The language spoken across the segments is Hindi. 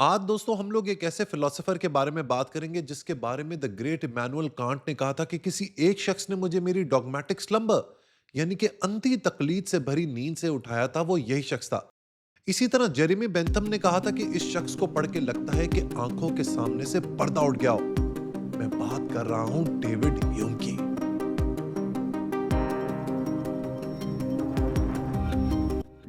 आज दोस्तों हम लोग एक ऐसे फिलोसोफर के बारे में बात करेंगे जिसके बारे में द ग्रेट इमैनुअल कांट ने कहा था कि किसी एक शख्स ने मुझे मेरी डॉगमेटिक स्लंबर यानी कि अंधी तकलीद से भरी नींद से उठाया था, वो यही शख्स था। इसी तरह जेरेमी बेंथम ने कहा था कि इस शख्स को पढ़ के लगता है कि आंखों के सामने से पर्दा उठ गया हो। मैं बात कर रहा हूं डेविड ह्यूम की।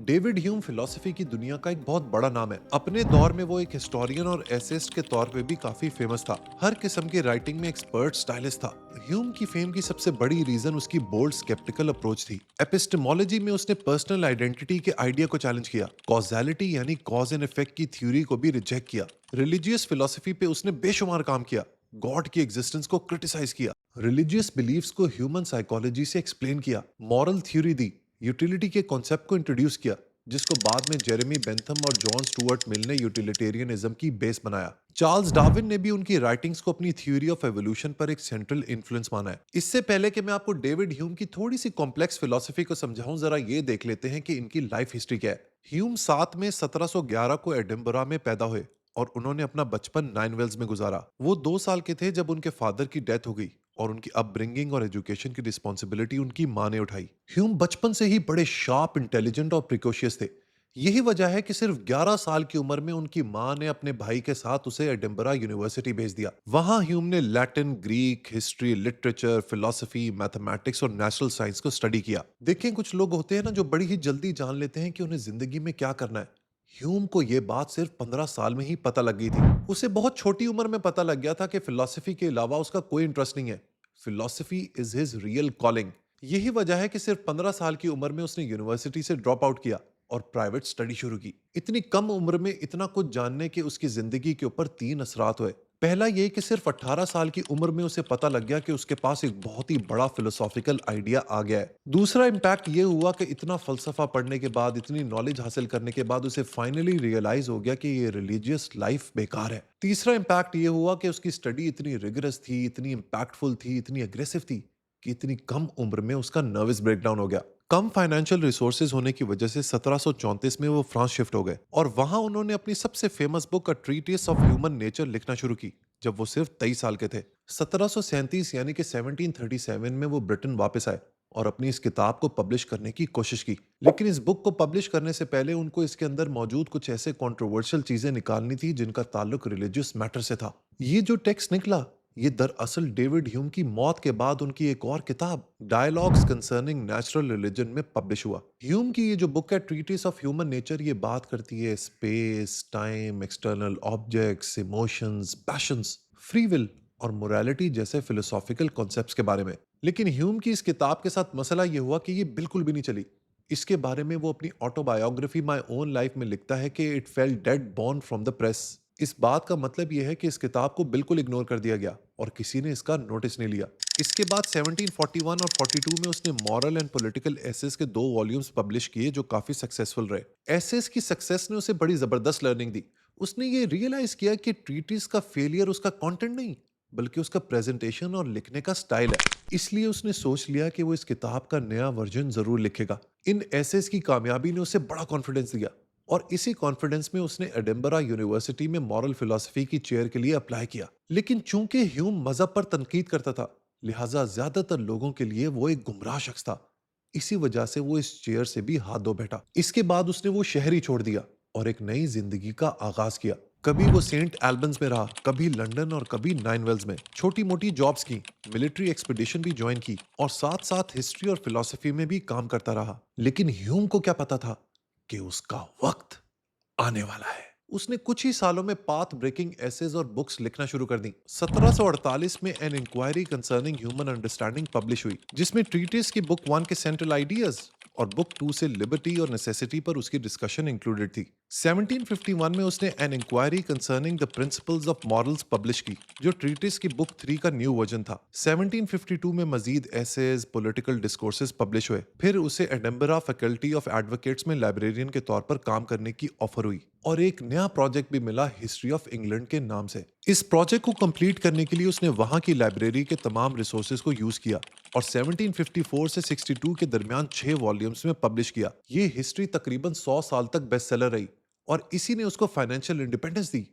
डेविड ह्यूम फिलॉसफी की दुनिया का एक बहुत बड़ा नाम है। अपने दौर में वो एक हिस्टोरियन और एसेइस्ट के तौर पे भी काफी फेमस था। हर किस्म की राइटिंग में एक्सपर्ट स्टाइलिस्ट था। ह्यूम की फेम की सबसे बड़ी रीजन उसकी बोल्ड स्केप्टिकल अप्रोच थी। एपिस्टेमोलॉजी में उसने पर्सनल आइडेंटिटी के आइडिया को चैलेंज किया। कॉजेलिटी यानी कॉज एंड इफेक्ट की थ्योरी को भी रिजेक्ट किया। रिलीजियस फिलॉसफी पे उसने बेशुमार काम किया। गॉड की एग्जिस्टेंस को क्रिटिसाइज किया। रिलीजियस बिलीफ्स को ह्यूमन साइकोलॉजी से एक्सप्लेन किया। मॉरल थ्योरी दी। यूटिलिटी के कॉन्सेप्ट को इंट्रोड्यूस किया, जिसको बाद में जेरेमी बेंथम और जॉन स्टुअर्ट मिल ने यूटिलिटेरियनिज्म की बेस बनाया। चार्ल्स डार्विन ने भी उनकी राइटिंग्स को अपनी थ्योरी ऑफ एवोल्यूशन पर एक सेंट्रल इन्फ्लुएंस माना है। इससे पहले कि मैं आपको डेविड ह्यूम की थोड़ी सी कॉम्प्लेक्स फिलोसफी को समझाऊं, जरा ये देख लेते हैं कि इनकी लाइफ हिस्ट्री क्या है। ह्यूम 7 में 1711 को एडिनबरा में पैदा हुए और उन्होंने अपना बचपन नाइन वेल्स में गुजारा। वो 2 साल के थे जब उनके फादर की डेथ हो गई और उनकी अपब्रिंगिंग और एजुकेशन की रिस्पॉन्सिबिलिटी उनकी मां ने उठाई। ह्यूम बचपन से ही बड़े शार्प, इंटेलिजेंट और प्रिकॉशियस थे। यही वजह है कि सिर्फ 11 साल की उम्र में उनकी मां ने अपने भाई के साथ उसे एडिनबरा यूनिवर्सिटी भेज दिया। वहां ह्यूम ने Latin, Greek, history, literature, philosophy, mathematics और नेचुरल साइंस को स्टडी किया। देखें, कुछ लोग होते हैं ना जो बड़ी ही जल्दी जान लेते हैं कि उन्हें जिंदगी में क्या करना है। ह्यूम को यह बात सिर्फ 15 साल में ही पता लग गई थी। उसे बहुत छोटी उम्र में पता लग गया था कि फिलॉसफी के अलावा उसका कोई इंटरेस्ट नहीं है। Philosophy is his real calling. यही वजह है कि सिर्फ 15 साल की उम्र में उसने यूनिवर्सिटी से ड्रॉप आउट किया और प्राइवेट स्टडी शुरू की। इतनी कम उम्र में इतना कुछ जानने के उसकी जिंदगी के ऊपर 3 असरात हुए। पहला ये कि सिर्फ 18 साल की उम्र में उसे पता लग गया कि उसके पास एक बहुत ही बड़ा फिलोसॉफिकल आइडिया आ गया है। दूसरा इम्पैक्ट ये हुआ कि इतना फलसफा पढ़ने के बाद, इतनी नॉलेज हासिल करने के बाद उसे फाइनली रियलाइज हो गया कि ये रिलीजियस लाइफ बेकार है। तीसरा इम्पैक्ट ये हुआ कि उसकी स्टडी इतनी रिगरस थी, इतनी इम्पैक्टफुल थी, इतनी अग्रेसिव थी कि इतनी कम उम्र में उसका नर्वस ब्रेकडाउन हो गया। कम फाइनेंशियल रिसोर्सेज होने की वजह से 1734 में वो फ्रांस शिफ्ट हो गए और वहां उन्होंने अपनी सबसे famous book a treatise of human nature लिखना शुरू की जब वो सिर्फ 23 साल के थे। 1737 यानी कि 1737 में वो ब्रिटेन वापस आए और अपनी इस किताब को पब्लिश करने की कोशिश की। लेकिन इस बुक को पब्लिश करने से पहले उनको इसके अंदर मौजूद कुछ ऐसे कंट्रोवर्शियल चीजें निकालनी थी जिनका ताल्लुक रिलीजियस मैटर से था। ये जो टेक्स्ट निकला, ये दरअसल डेविड ह्यूम की मौत के बाद उनकी एक और किताब डायलॉग्स कंसर्निंग नेचुरल रिलीजन में पब्लिश हुआ। ह्यूम की ये जो बुक है ट्रीटिस ऑफ ह्यूमन नेचर, ये बात करती है space, time, external objects, emotions, patience, free will और मोरालिटी जैसे फिलोसॉफिकल कॉन्सेप्ट्स के बारे में। लेकिन ह्यूम की इस किताब के साथ मसला ये हुआ कि ये बिल्कुल भी नहीं चली। इसके बारे में वो अपनी ऑटोबायोग्राफी माय ओन लाइफ में लिखता है कि it fail dead born from the press. इस बात का मतलब यह है कि इस किताब को बिल्कुल इग्नोर कर दिया गया और किसी ने इसका नोटिस नहीं लिया। इसके बाद 1741 और 42 में उसने मॉरल एंड पॉलिटिकल एसेस के 2 वॉल्यूम्स पब्लिश किए जो काफी सक्सेसफुल रहे। एसेस की सक्सेस ने उसे बड़ी जबरदस्त लर्निंग दी। उसने ये रियलाइज किया कि ट्रीटिस का फेलियर उसका कंटेंट नहीं, बल्कि उसका प्रेजेंटेशन और लिखने का स्टाइल है। इसलिए उसने सोच लिया कि वो इस किताब का नया वर्जन जरूर लिखेगा। इन एसेस की कामयाबी ने उसे बड़ा कॉन्फिडेंस दिया और इसी कॉन्फिडेंस में उसने एडिनबरा यूनिवर्सिटी में मॉरल फिलॉसफी की चेयर के लिए अप्लाई किया। लेकिन चूंकि ह्यूम मजहब पर तनकीद करता था, लिहाजा ज्यादातर लोगों के लिए वो एक गुमराह शख्स था। इसी वजह से वो इस चेयर से भी हाथ धो बैठा। इसके बाद उसने वो शहर ही छोड़ दिया और एक नई जिंदगी का आगाज किया। कभी वो सेंट एल्बन्स में रहा, कभी लंदन और कभी नाइन वेल्स में छोटी मोटी जॉब्स की, मिलिट्री एक्सपीडिशन भी ज्वाइन की और साथ साथ हिस्ट्री और फिलोसफी में भी काम करता रहा। लेकिन ह्यूम को क्या पता था कि उसका वक्त आने वाला है। उसने कुछ ही सालों में पाथ ब्रेकिंग एसेज और बुक्स लिखना शुरू कर दी। 1748 में an inquiry concerning human understanding publish हुई, जिसमें ट्रीटिस की बुक 1 के सेंट्रल आइडियाज और बुक 2 से लिबर्टी और नेसेसिटी पर उसकी डिस्कशन इंक्लूडेड थी। 1751 में उसने an inquiry concerning the principles of morals publish की, जो ट्रीटिस की बुक 3 का न्यू वर्जन था। 1752 में मजीद एसेज, पॉलिटिकल डिस्कोर्सेज पब्लिश हुए। फिर उसे एडिनबरा फैकल्टी ऑफ एडवोकेट्स में लाइब्रेरियन के तौर पर काम करने की ऑफर हुई और एक नया प्रोजेक्ट भी मिला हिस्ट्री ऑफ इंग्लैंड के नाम से। इस प्रोजेक्ट को कंप्लीट करने के लिए उसने वहां की लाइब्रेरी के तमाम रिसोर्सेज को यूज किया और 1754 से 62 के दरमियान 6 वॉल्यूम्स में पब्लिश किया। ये हिस्ट्री तकरीबन 100 साल तक बेस्ट सेलर रही और इसी ने उसको फाइनेंशियल इंडिपेंडेंस दी।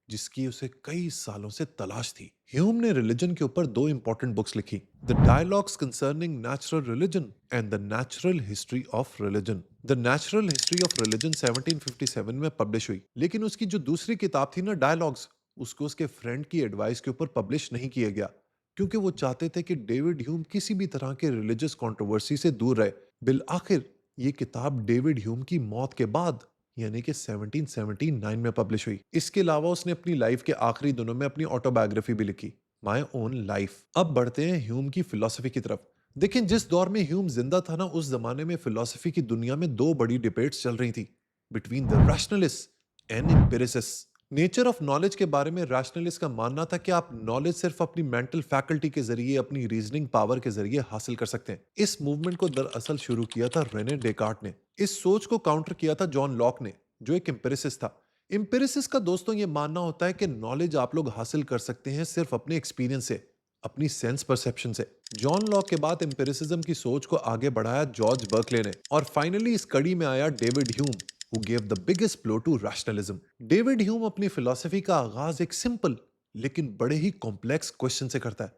जिसकी उसे कई सालों से तलाश थी। ह्यूम ने रिलीजन के ऊपर दो इंपॉर्टेंट बुक्स लिखी, the dialogues concerning natural religion and the natural history of religion. The natural history of religion 1757 में पब्लिश हुई, लेकिन उसकी जो दूसरी किताब थी ना, डायलॉग्स, उसको उसके फ्रेंड की एडवाइस के ऊपर पब्लिश नहीं किया गया, क्योंकि वो चाहते थे कि डेविड ह्यूम किसी भी तरह के रिलीजियस कंट्रोवर्सी से दूर रहे। बिल आखिर ये किताब डेविड ह्यूम की मौत के बाद यानी कि 1779 में पब्लिश हुई। इसके अलावा उसने अपनी लाइफ के आखिरी दिनों में अपनी ऑटोबायोग्राफी भी लिखी, माय ओन लाइफ। अब बढ़ते हैं ह्यूम की फिलॉसफी की तरफ। देखें, जिस दौर में ह्यूम जिंदा था ना, उस जमाने में फिलॉसफी की दुनिया में दो बड़ी डिबेट्स चल रही थी, between the rationalist and empiricist. Nature of knowledge के बारे में रैशनलिस्ट का मानना था कि आप नॉलेज सिर्फ अपनी मेंटल फैकल्टी के जरिए, अपनी रीजनिंग पावर के जरिए हासिल कर सकते हैं। इस मूवमेंट को दरअसल शुरू किया था रेने डेकार्ट ने। इस सोच को काउंटर किया था जॉन लॉक ने, जो एक एम्पिरिसिस्ट था। एम्पिरिसिस्ट का दोस्तों ये मानना होता है कि नॉलेज आप लोग हासिल कर सकते हैं सिर्फ अपने एक्सपीरियंस से, अपनी सेंस परसेप्शन से। जॉन लॉक के बाद एम्पिरिसिज्म की सोच को आगे बढ़ाया जॉर्ज बर्कले ने, और फाइनली इस कड़ी में आया David Hume, who gave the biggest blow to rationalism. David Hume अपनी फिलॉसफी का आगाज एक सिंपल लेकिन बड़े ही कॉम्प्लेक्स क्वेश्चन से करता है।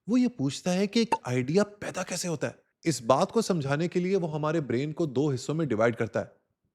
वो ये पूछता है कि एक आइडिया पैदा कैसे होता है। इस बात को समझाने के लिए वो हमारे ब्रेन को दो हिस्सों में डिवाइड करता है।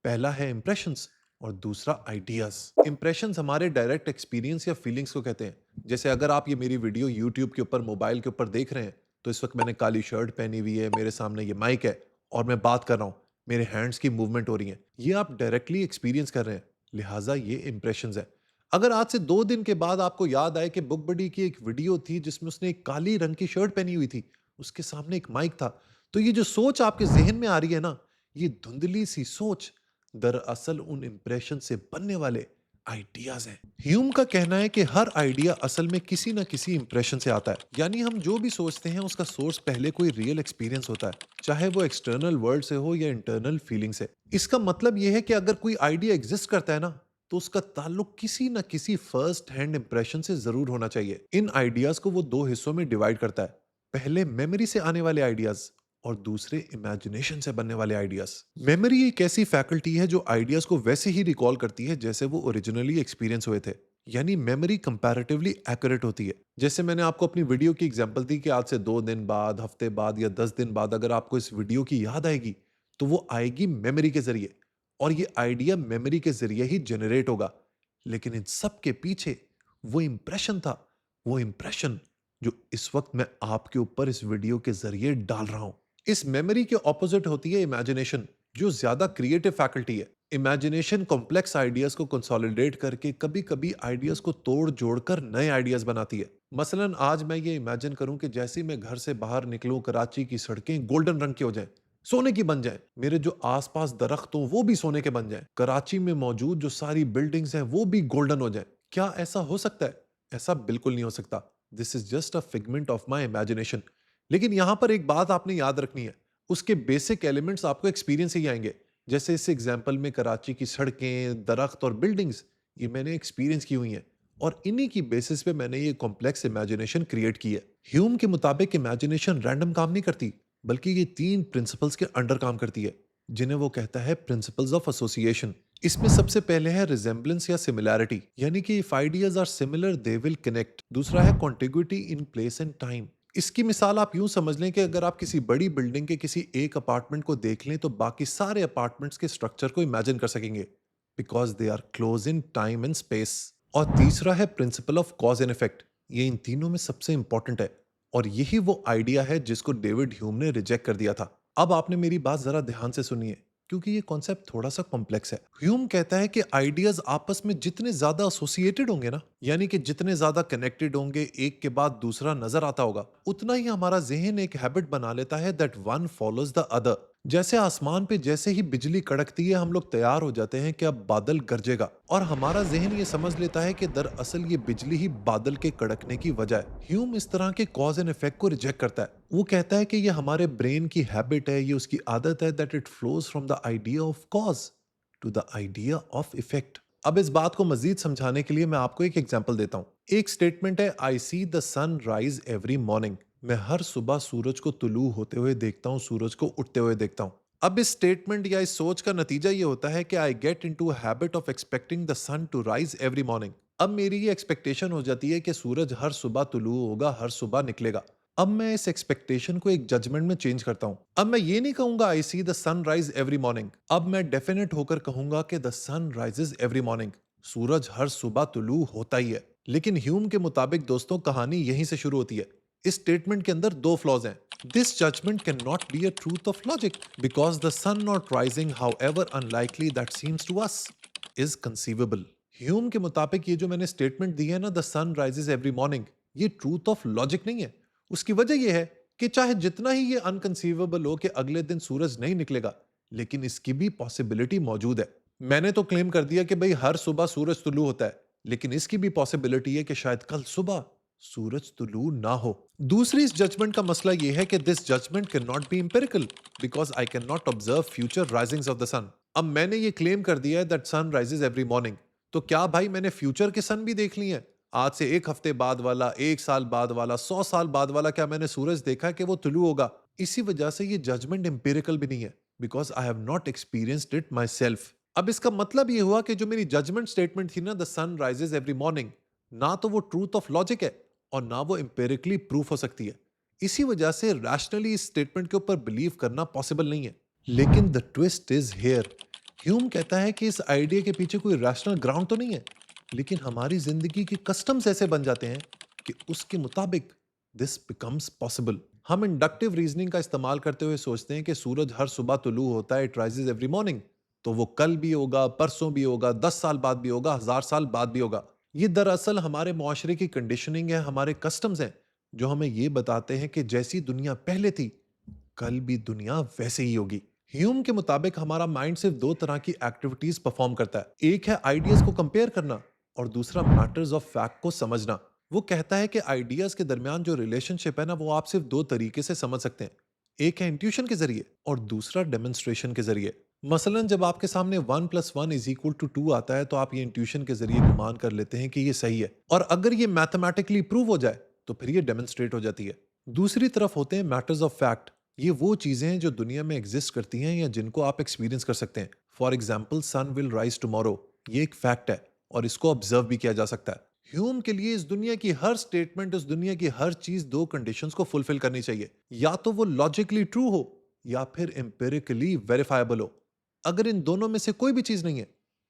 पहला है इंप्रेशंस और दूसरा आइडियाज। इंप्रेशंस हमारे डायरेक्ट एक्सपीरियंस या फीलिंग्स को कहते हैं। जैसे अगर आप ये मेरी वीडियो यूट्यूब के ऊपर, मोबाइल के ऊपर देख रहे हैं, तो इस वक्त मैंने काली शर्ट पहनी हुई है, मेरे सामने ये माइक है और मैं बात कर रहा हूं, मेरे हैंड्स की मूवमेंट हो रही है, ये आप डायरेक्टली एक्सपीरियंस कर रहे हैं, लिहाजा ये इंप्रेशंस है। अगर आज से 2 दिन के बाद आपको याद आए कि बुक बडी की एक वीडियो थी जिसमें उसने एक काली रंग की शर्ट पहनी हुई थी, उसके सामने एक माइक था, तो ये जो सोच आपके जहन में आ रही है ना, ये धुंधली सी सोच दरअसल उन इंप्रेशन से बनने वाले आइडियाज हैं। ह्यूम का कहना है कि हर आइडिया असल में किसी ना किसी इंप्रेशन से आता है, यानी हम जो भी सोचते हैं उसका सोर्स पहले कोई रियल एक्सपीरियंस होता है, चाहे वो एक्सटर्नल वर्ल्ड से हो या इंटरनल फीलिंग से। इसका मतलब यह है कि अगर कोई आइडिया एग्जिस्ट करता है ना, तो उसका ताल्लुक किसी ना किसी फर्स्ट हैंड इंप्रेशन से जरूर होना चाहिए। इन आइडियाज को वो दो हिस्सों में डिवाइड करता है, पहले मेमोरी से आने वाले आइडियाज और दूसरे इमेजिनेशन से बनने वाले आइडियाज। मेमोरी एक ऐसी फैकल्टी है जो आइडियाज को वैसे ही रिकॉल करती है जैसे वो ओरिजिनली एक्सपीरियंस हुए थे, यानी मेमोरी कंपैरेटिवली एक्यूरेट होती है। जैसे मैंने आपको अपनी वीडियो की एग्जांपल दी कि आज से 2 दिन बाद, हफ्ते बाद या 10 दिन बाद अगर आपको इस वीडियो की याद आएगी, तो वो आएगी मेमोरी के जरिए, और ये आइडिया मेमोरी के जरिए ही जनरेट होगा। लेकिन इन सब के पीछे वो इंप्रेशन था, वो इंप्रेशन जो इस वक्त मैं आपके ऊपर इस वीडियो के जरिए डाल रहा हूं। इस मेमोरी के ऑपोजिट होती है इमेजिनेशन, जो ज्यादा क्रिएटिव फैकल्टी है। इमेजिनेशन कॉम्प्लेक्स आइडियाज को कंसोलिडेट करके कभी कभी आइडियाज को तोड़ जोड़कर नए आइडियाज बनाती है। मसलन आज मैं ये इमेजिन करूं कि जैसे ही मैं घर से बाहर निकलूं, कराची की सड़कें गोल्डन रंग की हो जाएं, सोने की बन जाएं, मेरे जो आसपास दरख्त हो वो भी सोने के बन जाएं, कराची में मौजूद जो सारी बिल्डिंग्स हैं वो भी गोल्डन हो जाएं। क्या ऐसा हो सकता है? ऐसा बिल्कुल नहीं हो सकता। This is just a figment of my imagination. लेकिन यहां पर एक बात आपने याद रखनी है, उसके बेसिक एलिमेंट्स आपको एक्सपीरियंस से ही आएंगे। जैसे इस एग्जांपल में कराची की सड़कें, दरख्त और बिल्डिंग्स, ये मैंने एक्सपीरियंस की हुई हैं, और इन्हीं की बेसिस पे मैंने ये कॉम्प्लेक्स इमेजिनेशन क्रिएट की है। ह्यूम के मुताबिक इमेजिनेशन रैंडम काम नहीं करती, बल्कि ये 3 प्रिंसिपल्स के अंडर काम करती है, जिन्हें वो कहता है प्रिंसिपल्स ऑफ एसोसिएशन। इसमें सबसे पहले है रिजेम्बलेंस या सिमिलैरिटी, यानी कि if ideas are similar they will connect. दूसरा है contiguity in place and time. इसकी मिसाल आप यूं समझ लें कि अगर आप किसी बड़ी बिल्डिंग के किसी एक अपार्टमेंट को देख लें, तो बाकी सारे अपार्टमेंट्स के स्ट्रक्चर को इमेजिन कर सकेंगे, because they are close in time and space. और तीसरा है principle of cause and effect. ये इन तीनों में सबसे इंपॉर्टेंट है, और यही वो आइडिया है जिसको डेविड ह्यूम ने रिजेक्ट कर दिया था। अब आपने मेरी बात जरा ध्यान से सुनिए, क्योंकि ये कॉन्सेप्ट थोड़ा सा कॉम्प्लेक्स है। ह्यूम कहता है कि आइडियाज आपस में जितने ज्यादा एसोसिएटेड होंगे ना, यानी कि जितने ज्यादा कनेक्टेड होंगे, एक के बाद दूसरा नजर आता होगा, उतना ही हमारा जहन एक हैबिट बना लेता है that one follows the other. जैसे आसमान पे जैसे ही बिजली कड़कती है, हम लोग तैयार हो जाते हैं कि अब बादल गरजेगा, और हमारा जहन ये समझ लेता है कि दरअसल ये बिजली ही बादल के कड़कने की वजह है। ह्यूम इस तरह के कॉज एंड इफेक्ट को रिजेक्ट करता है। वो कहता है कि ये हमारे ब्रेन की हैबिट है, ये उसकी आदत है, that it flows from the idea of cause to the idea of effect. अब इस बात को मजीद समझाने के लिए मैं आपको एक एग्जांपल देता हूं। एक स्टेटमेंट है, I see the sun rise every morning. मैं हर सुबह सूरज को तुलू होते हुए देखता हूं, सूरज को उठते हुए देखता हूं। अब इस स्टेटमेंट या इस सोच का नतीजा ये होता है कि I get into habit of expecting the sun to rise every morning. अब मेरी ये एक्सपेक्टेशन हो जाती है कि सूरज हर सुबह तुलू होगा, हर सुबह निकलेगा। अब मैं इस एक्सपेक्टेशन को एक जजमेंट में चेंज करता हूं। अब मैं ये नहीं कहूंगा I see the sun rise every morning, अब मैं डेफिनेट होकर कहूंगा कि the sun rises every morning. सूरज हर सुबह तुलू होता ही है। लेकिन ह्यूम के मुताबिक दोस्तों, कहानी यहीं से शुरू होती है। इस स्टेटमेंट के अंदर दो फ्लॉज हैं। This judgement can not be a truth of logic because the sun not rising, however unlikely that seems to us, is conceivable. Hume के मुताबिक ये जो मैंने स्टेटमेंट दी है ना, the sun rises every morning, ये ट्रूथ ऑफ लॉजिक नहीं है। उसकी वजह यह है कि चाहे जितना ही ये अनकंसीवेबल हो कि अगले दिन सूरज नहीं निकलेगा, लेकिन इसकी भी पॉसिबिलिटी मौजूद है। मैंने तो क्लेम कर दिया कि भाई हर सुबह सूरज तुलू होता है, लेकिन इसकी भी पॉसिबिलिटी है कि शायद कल सुबह सूरज तुलू ना हो। दूसरी इस जजमेंट का मसला यह है कि this judgement can not be empirical because I can not observe future risings of the sun. अब मैंने ये क्लेम कर दिया है that sun rises every morning, तो क्या भाई मैंने फ्यूचर के सन भी देख लिए हैं? आज से एक हफ्ते बाद वाला, एक साल बाद वाला, 100 साल बाद वाला, क्या मैंने सूरज देखा कि वो तुलू होगा? इसी वजह से ये जजमेंट इंपेरिकल भी नहीं है because I have not experienced it my self. अब इसका मतलब ये हुआ कि जो मेरी जजमेंट स्टेटमेंट थी ना, the sun rises every morning, ना तो वो ट्रूथ ऑफ लॉजिक है और ना वो एम्पेरिकली प्रूफ हो सकती है। इसी वजह से रैशनली इस स्टेटमेंट के ऊपर बिलीव करना पॉसिबल नहीं है। लेकिन the twist is here. Hume कहता है कि इस आइडिया के पीछे कोई रैशनल ग्राउंड तो नहीं है, लेकिन हमारी जिंदगी के कस्टम्स ऐसे बन जाते हैं कि उसके मुताबिक दिस बिकम्स पॉसिबल। हम इंडक्टिव रीजनिंग का इस्तेमाल करते हुए सोचते हैं कि सूरज हर सुबह तुलू होता है, इट राइजेस एवरी मॉर्निंग, तो वो कल भी होगा, परसों भी होगा, 10 साल बाद भी होगा, 1000 साल बाद भी होगा। ये दरअसल हमारे मुआशरे की कंडीशनिंग है, हमारे कस्टम्स हैं, जो हमें ये बताते हैं कि जैसी दुनिया पहले थी, कल भी दुनिया वैसे ही होगी। ह्यूम के मुताबिक हमारा माइंड सिर्फ दो तरह की एक्टिविटीज परफॉर्म करता है। एक है आइडियाज को कंपेयर करना और दूसरा मैटर्स ऑफ फैक्ट को समझना। वो कहता है कि आइडियाज के दरमियान जो रिलेशनशिप है ना, वो आप सिर्फ दो तरीके से समझ सकते हैं। एक है इंट्यूशन के जरिए और दूसरा डेमोन्स्ट्रेशन के जरिए। मसलन जब आपके सामने 1+1=2 आता है, तो आप ये इंट्यूशन के जरिए गुमान कर लेते हैं कि ये सही है, और अगर ये मैथमेटिकली प्रूव हो जाए तो फिर ये डेमोन्स्ट्रेट हो जाती है। दूसरी तरफ होते हैं मैटर्स ऑफ फैक्ट। ये वो चीजें हैं जो दुनिया में एग्जिस्ट करती हैं या जिनको आप एक्सपीरियंस कर सकते हैं। For example, sun will rise tomorrow, ये एक फैक्ट है और इसको ऑब्जर्व भी किया जा सकता है। ह्यूम के लिए इस दुनिया की हर स्टेटमेंट, इस दुनिया की हर चीज दो कंडीशंस को फुलफिल करनी चाहिए। या तो वो लॉजिकली ट्रू हो या फिर एम्पिरिकली वेरीफाइबल हो। अगर इन दोनों में से कोई भी चीज नहीं है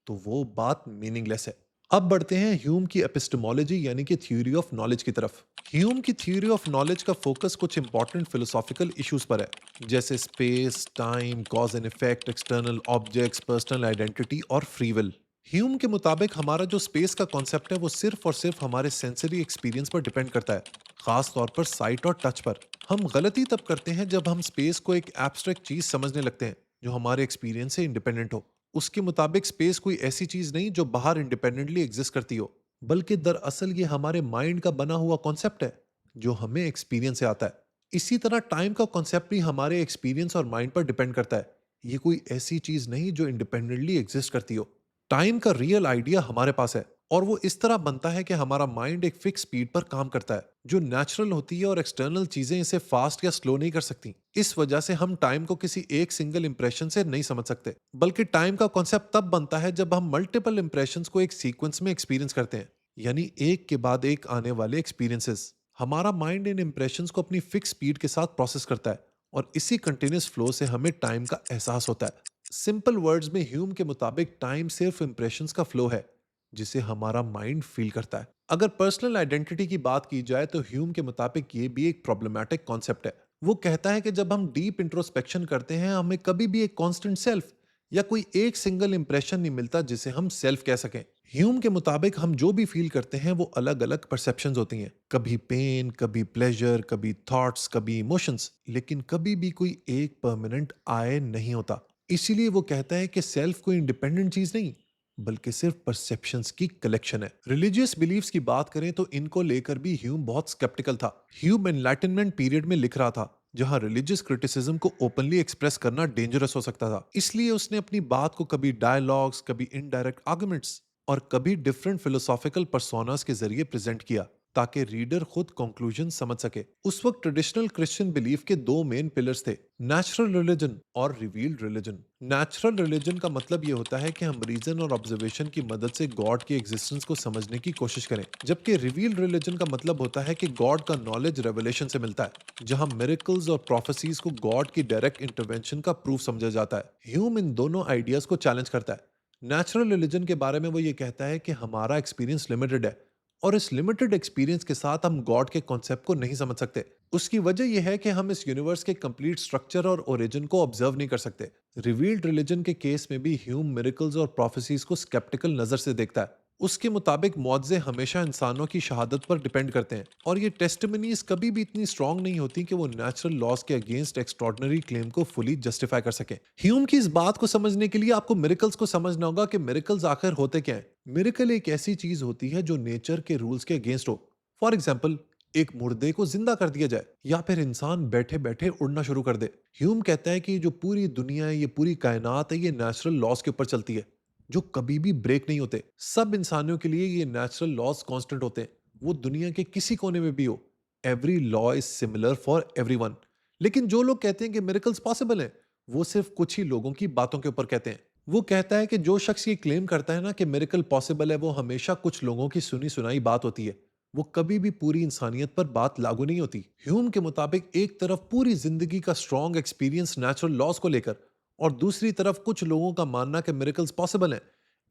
तो वो बात मीनिंगलेस है। अब बढ़ते हैं ह्यूम की एपिस्टेमोलॉजी यानी कि थ्योरी ऑफ नॉलेज की तरफ। ह्यूम की थ्योरी ऑफ नॉलेज का फोकस कुछ इंपॉर्टेंट फिलोसॉफिकल इश्यूज पर है, जैसे space, time, cause and effect, external objects, personal identity और फ्री विल। ह्यूम के मुताबिक हमारा जो स्पेस का कॉन्सेप्ट है वो सिर्फ और सिर्फ हमारे सेंसरी एक्सपीरियंस पर डिपेंड करता है, खास तौर पर साइट और टच पर। हम गलती तब करते हैं जब हम स्पेस को एक एब्स्ट्रैक्ट चीज समझने लगते हैं जो हमारे एक्सपीरियंस से इंडिपेंडेंट हो। उसके मुताबिक स्पेस कोई ऐसी चीज नहीं जो बाहर इंडिपेंडेंटली एग्जिस्ट करती हो, बल्कि दरअसल ये हमारे माइंड का बना हुआ कॉन्सेप्ट है जो हमें एक्सपीरियंस से आता है। इसी तरह टाइम का कॉन्सेप्ट भी हमारे एक्सपीरियंस और माइंड पर डिपेंड करता है। ये कोई ऐसी चीज नहीं जो इंडिपेंडेंटली एग्जिस्ट करती हो। टाइम का रियल आइडिया हमारे पास है और वो इस तरह बनता है कि हमारा माइंड एक फिक्स स्पीड पर काम करता है जो नेचुरल होती है और एक्सटर्नल चीजें इसे फास्ट या स्लो नहीं कर सकती। इस वजह से हम टाइम को किसी एक सिंगल इंप्रेशन से नहीं समझ सकते, बल्कि टाइम का कॉन्सेप्ट तब बनता है जब हम मल्टीपल इंप्रेशंस को एक सीक्वेंस में एक्सपीरियंस करते हैं, यानी एक के बाद एक आने वाले एक्सपीरियंसेस। हमारा माइंड इन इंप्रेशंस को अपनी फिक्स स्पीड के साथ प्रोसेस करता है और इसी कंटिन्यूस फ्लो से हमें टाइम का एहसास होता है। सिंपल वर्ड्स में ह्यूम के मुताबिक टाइम सिर्फ इंप्रेशंस का फ्लो है जिसे हमारा माइंड फील करता है। अगर पर्सनल आइडेंटिटी की बात की जाए तो ह्यूम के मुताबिक ये भी एक प्रॉब्लमैटिक कॉन्सेप्ट है। वो कहता है कि जब हम डीप इंट्रोस्पेक्शन करते हैं, हमें कभी भी एक कांस्टेंट सेल्फ या कोई एक सिंगल इंप्रेशन नहीं मिलता जिसे हम सेल्फ कह सकें। ह्यूम के मुताबिक हम जो भी फील करते हैं वो अलग अलग परसेप्शंस होती हैं, कभी पेन, कभी प्लेजर, कभी थॉट्स, कभी इमोशंस, लेकिन कभी भी कोई एक परमानेंट आए नहीं होता। इसीलिए वो कहता है कि सेल्फ कोई इंडिपेंडेंट चीज नहीं बल्कि सिर्फ परसेप्शंस की कलेक्शन है। रिलीजियस बिलीफ्स की बात करें तो इनको लेकर भी ह्यूम बहुत स्केप्टिकल था। ह्यूम एनलाइटनमेंट पीरियड में लिख रहा था जहां रिलीजियस क्रिटिसिज्म को ओपनली एक्सप्रेस करना डेंजरस हो सकता था। इसलिए उसने अपनी बात को कभी डायलॉग्स, कभी इनडायरेक्ट आर्गुमेंट्स और कभी डिफरेंट फिलोसॉफिकल पर्सोनास के जरिए प्रेजेंट किया ताकि रीडर खुद कंक्लूजन समझ सके। उस वक्त ट्रेडिशनल क्रिश्चियन बिलीफ के दो मेन पिलर्स थे, नेचुरल रिलीजन और रिवील्ड रिलीजन। नेचुरल रिलीजन का मतलब ये होता है कि हम रीजन और ऑब्जर्वेशन की मदद से गॉड की एग्जिस्टेंस को समझने की कोशिश करें, जबकि रिवील्ड रिलीजन का मतलब होता है कि गॉड का नॉलेज रेवलेशन से मिलता है, जहां मिरेकल्स और प्रोफेसीज को गॉड की डायरेक्ट इंटरवेंशन का प्रूफ समझा जाता है। ह्यूम इन दोनों आइडियाज को चैलेंज करता है। नेचुरल रिलीजन के बारे में वो ये कहता है कि हमारा एक्सपीरियंस लिमिटेड है और इस लिमिटेड एक्सपीरियंस के साथ हम गॉड के कॉन्सेप्ट को नहीं समझ सकते। उसकी वजह यह है कि हम इस यूनिवर्स के कंप्लीट स्ट्रक्चर और ओरिजिन को ऑब्जर्व नहीं कर सकते। रिवील्ड रिलीजन के केस में भी ह्यूम मिरेकल्स और प्रोफेसीज को स्केप्टिकल नजर से देखता है। उसके मुताबिक मुआवजे हमेशा इंसानों की शहादत पर डिपेंड करते हैं और ये टेस्टिमनीज कभी भी इतनी स्ट्रांग नहीं होती कि वो नेचुरल लॉस के अगेंस्ट एक्स्ट्रॉर्डनरी क्लेम को फुली जस्टिफाई कर सके। ह्यूम की इस बात को समझने के लिए आपको मिरेकल्स को समझना होगा कि मिरेकल्स आखिर होते क्या हैं। मिरेकल एक ऐसी चीज होती है जो नेचर के रूल्स के अगेंस्ट हो। फॉर एग्जाम्पल, एक मुर्दे को जिंदा कर दिया जाए या फिर इंसान बैठे बैठे उड़ना शुरू कर दे। ह्यूम कहता है कि ये जो पूरी दुनिया है, ये पूरी कायनात है, ये नेचुरल लॉस के ऊपर चलती है जो कभी भी ब्रेक नहीं होते। सब इंसानों के लिए ये नेचुरल लॉज कांस्टेंट होते हैं, वो दुनिया के किसी कोने में भी हो। Every law is similar for everyone. लेकिन जो लोग कहते हैं कि मिरेकल्स पॉसिबल हैं, वो सिर्फ कुछ ही लोगों की बातों के ऊपर कहते हैं। वो कहता है कि जो शख्स ये क्लेम करता है ना कि मिरेकल पॉसिबल है, वो हमेशा कुछ लोगों की सुनी सुनाई बात होती है, वो कभी भी पूरी इंसानियत पर बात लागू नहीं होती। ह्यूम के मुताबिक एक तरफ पूरी जिंदगी का स्ट्रॉन्ग एक्सपीरियंस नेचुरल लॉज को लेकर और दूसरी तरफ कुछ लोगों का मानना कि मिरेकल्स पॉसिबल हैं।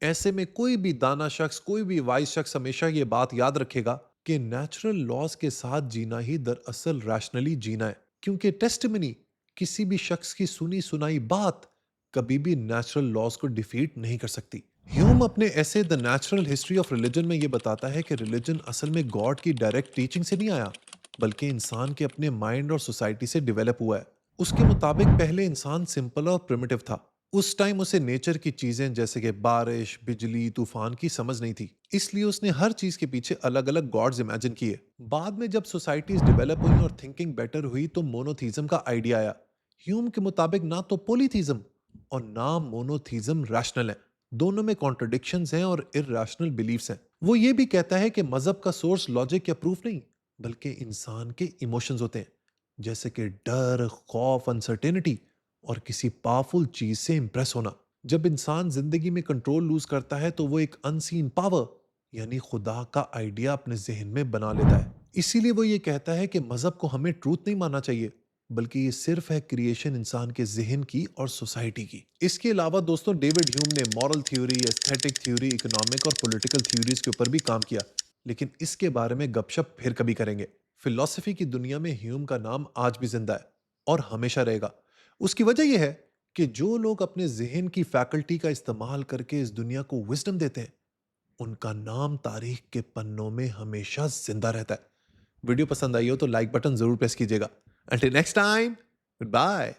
ऐसे में कोई भी दाना शख्स, कोई भी वाइज शख्स हमेशा ये बात याद रखेगा कि नेचुरल लॉज के साथ जीना ही दरअसल रैशनली जीना है, क्योंकि टेस्टिमनी, किसी भी शख्स की सुनी सुनाई बात, कभी भी नेचुरल लॉज को डिफीट नहीं कर सकती। ह्यूम अपने ऐसे the natural history of religion में ये बताता है कि रिलीजन असल में गॉड की डायरेक्ट टीचिंग से नहीं आया, बल्कि इंसान के अपने माइंड और सोसाइटी से डेवलप हुआ है। उसके मुताबिक पहले इंसान सिंपल और प्रिमिटिव था। उस टाइम उसे नेचर की चीजें जैसे कि बारिश, बिजली, तूफान की समझ नहीं थी, इसलिए उसने हर चीज के पीछे अलग अलग गॉड्स इमेजिन किए। बाद में जब सोसाइटीज डेवलप हुई और थिंकिंग बेटर हुई तो मोनोथीज्म का आइडिया आया। ह्यूम के मुताबिक ना तो पोलीथीज्म और ना मोनोथीज्म रैशनल है, दोनों में कॉन्ट्रडिक्शंस हैं और इरैशनल बिलीफ्स हैं। वो ये भी कहता है कि मजहब का सोर्स लॉजिक या प्रूफ नहीं, बल्कि इंसान के इमोशंस होते हैं, जैसे कि डर, खौफ, अनसर्टेनिटी और किसी पावरफुल चीज से इंप्रेस होना। जब इंसान जिंदगी में कंट्रोल लूज करता है तो वो एक अनसीन पावर यानी खुदा का आइडिया अपने जहन में बना लेता है। इसीलिए वो ये कहता है कि मजहब को हमें ट्रूथ नहीं मानना चाहिए, बल्कि ये सिर्फ है क्रिएशन इंसान के जहन की और सोसाइटी की। इसके अलावा दोस्तों, डेविड ह्यूम ने moral theory, aesthetic theory, economic और पॉलिटिकल थ्योरीज के ऊपर भी काम किया, लेकिन इसके बारे में गपशप फिर कभी करेंगे। फिलॉसफी की दुनिया में ह्यूम का नाम आज भी जिंदा है और हमेशा रहेगा। उसकी वजह यह है कि जो लोग अपने जहन की फैकल्टी का इस्तेमाल करके इस दुनिया को विजडम देते हैं, उनका नाम तारीख के पन्नों में हमेशा जिंदा रहता है। वीडियो पसंद आई हो तो लाइक बटन जरूर प्रेस कीजिएगा। Until next time, goodbye.